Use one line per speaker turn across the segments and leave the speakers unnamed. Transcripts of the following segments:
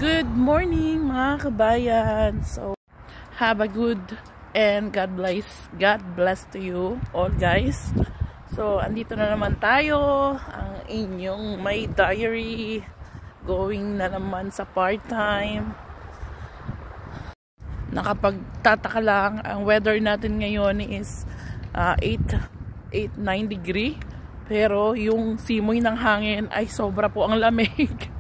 Good morning mga kabayan. So, have a good and God bless to you all guys. So, andito na naman tayo, ang inyong may diary, going na naman sa part-time. Nakapagtataka lang, ang weather natin ngayon is 8-9 degree. Pero yung simoy ng hangin ay sobra po ang lamig.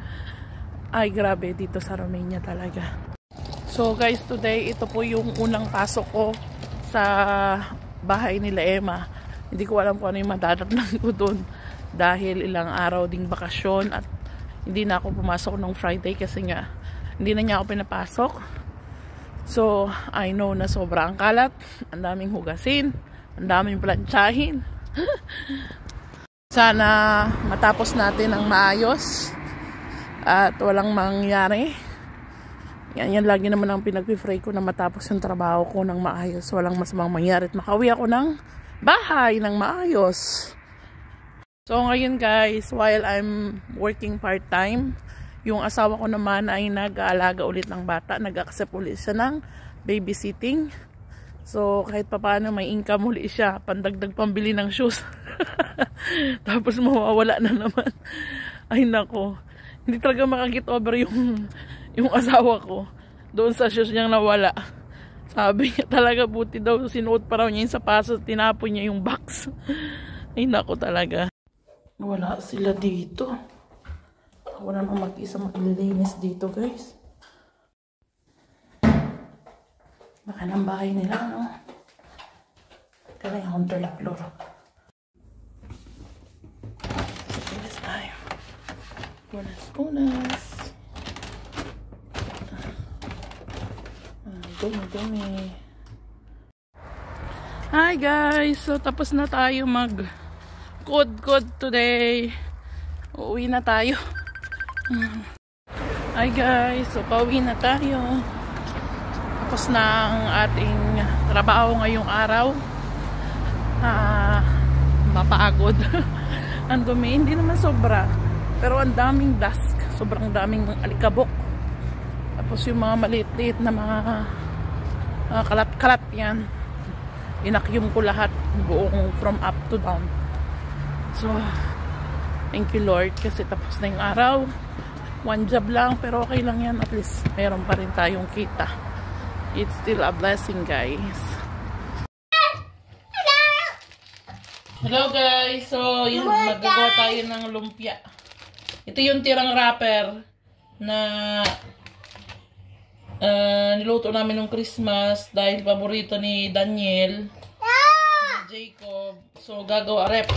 Ay grabe dito sa Romania talaga. So guys, today ito po yung unang pasok ko sa bahay nila Emma. Hindi ko alam kung ano yung madadatnan ko dun dahil ilang araw ding bakasyon at hindi na ako pumasok nung Friday kasi nga hindi na niya ako pinapasok. So I know na sobra ang kalat, ang daming hugasin, ang daming plantsahin. Sana matapos natin ang maayos at walang mangyari. Yan lagi naman ang pinag-pray ko, na matapos yung trabaho ko ng maayos, walang masamang mangyari at makauwi ako ng bahay ng maayos. So ngayon guys, while I'm working part-time, yung asawa ko naman ay nag-aalaga ulit ng bata, nag-accept ulit siya ng babysitting. So kahit pa paano may income ulit siya, pandagdag pambili ng shoes. Tapos mawawala na naman. Ay nako, hindi talaga makakit over yung asawa ko doon sa shoes niyang nawala. Sabi niya talaga, buti daw sinuot pa raw niya yung sapatos, tinapon niya yung box. Ay nako talaga. Wala sila dito. Wala nang mag-isa maglilinis dito guys. Baka ng bahay nila, no? Kaya yung third floor. This time. Punas. Dumi. Hi guys! So tapos na tayo mag-code today. Uuwi na tayo. Hi guys! So pauwi na tayo. Tapos na ang ating trabaho ngayong araw. Mapagod. Ang dumi, hindi naman sobra. Pero ang daming dust. Sobrang daming alikabok. Tapos yung mga maliit-liit na mga kalat-kalat yan. Inakyum ko lahat. Buong from up to down. So, thank you Lord. Kasi tapos na yung araw. One job lang. Pero okay lang yan. At least meron pa rin tayong kita. It's still a blessing guys. Hello guys. So, yun, magagawa tayo ng lumpia. Ito yung tirang wrapper na niluto namin nung Christmas dahil paborito ni Daniel, ni Jacob. So, gagawa rep.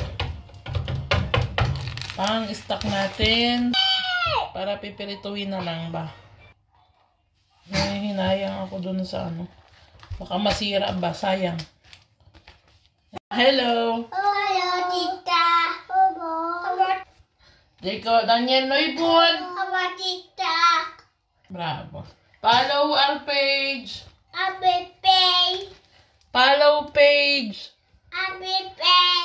Pang stock natin para pipirituin na lang ba. Hinayang ako dun sa ano. Baka masira ba? Sayang. Hello!
Hello, tita! Hello!
Jacob, Daniel, Noybun!
Hello, tita!
Bravo. Follow our page!
Happy pay!
Follow page!
Happy pay!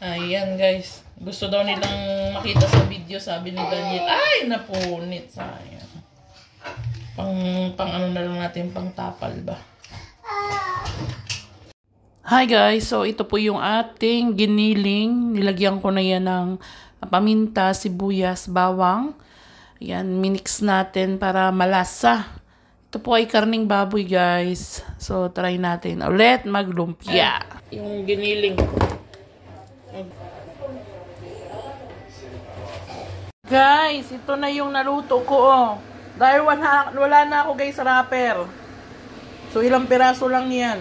Ayan guys. Gusto daw nilang makita sa video, sabi ni Daniel. Ay, napunit. Sayang. Pang ano na lang natin, pang tapal ba? Hi guys, so ito po yung ating giniling. Nilagyan ko na yan ng paminta, sibuyas, bawang. Ayan, minix natin para malasa. Ito po ay karning baboy guys. So try natin ulit maglumpia. Yung giniling. Guys, ito na yung naluto ko oh. Dahil wala na ako guys sa wrapper. So ilang piraso lang yan.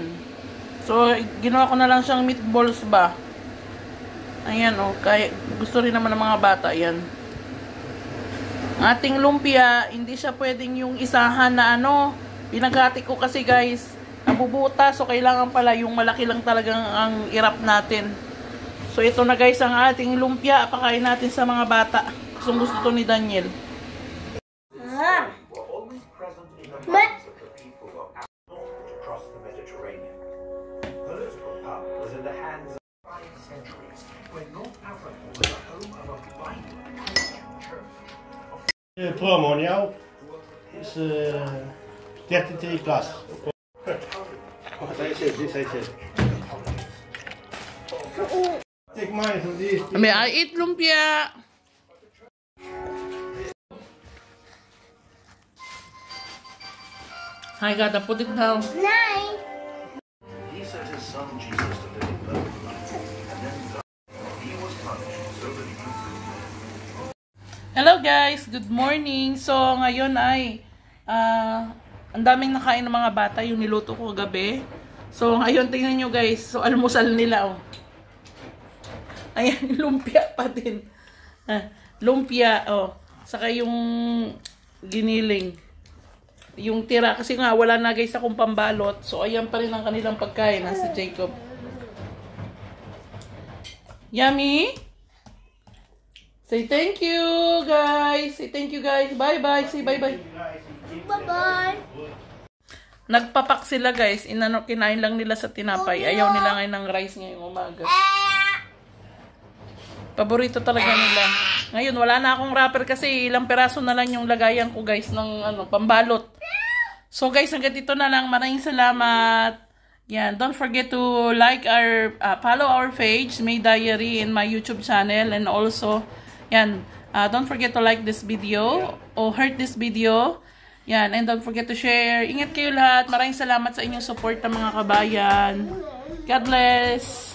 So ginawa ko na lang siyang meatballs ba. Ayan oh, kaya gusto rin naman ng mga bata yan. Ating lumpia, hindi siya pwedeng yung isahan na ano. Pinagati ko kasi guys, nabubuta. So kailangan pala yung malaki lang talagang ang irap natin. So ito na guys ang ating lumpia. Pakain natin sa mga bata. Gusto to ni Daniel.
Political power was in the hands of 5 centuries when North Africa was the home of Förmån is 33 class. Say. Take mine from this.
May I eat lumpia? I gotta put it down.
Nine.
He set his son Jesus to live a perfect life, and then he was punished so that he could prove.
Hello guys, good morning. So ngayon ay ang daming nakain ng mga bata yung niluto ko gabi. So ngayon tingnan nyo guys, so almusal nila oh. Ayan, lumpia pa din. Lumpia oh. Saka yung giniling. Yung tira kasi nga wala na guys akong pambalot. So ayan pa rin ang kanilang pagkain si Jacob. Yummy. Say thank you guys. Say thank you guys. Bye bye. Say bye bye.
Bye-bye.
Nagpapak sila guys. Kinain lang nila sa tinapay. Ayaw nila ngayon ng rice ngayong umaga. Paborito talaga nila. Ngayon wala na akong wrapper kasi ilang peraso na lang yung lagayan ko guys ng pambalot. So guys, hanggang dito na lang. Maraming salamat. Yan, don't forget to like our follow our page, May Diary, in my YouTube channel, and also yan, don't forget to like this video or heart this video. Yan, and don't forget to share. Ingat kayo lahat. Maraming salamat sa inyong support ng mga kabayan. God bless.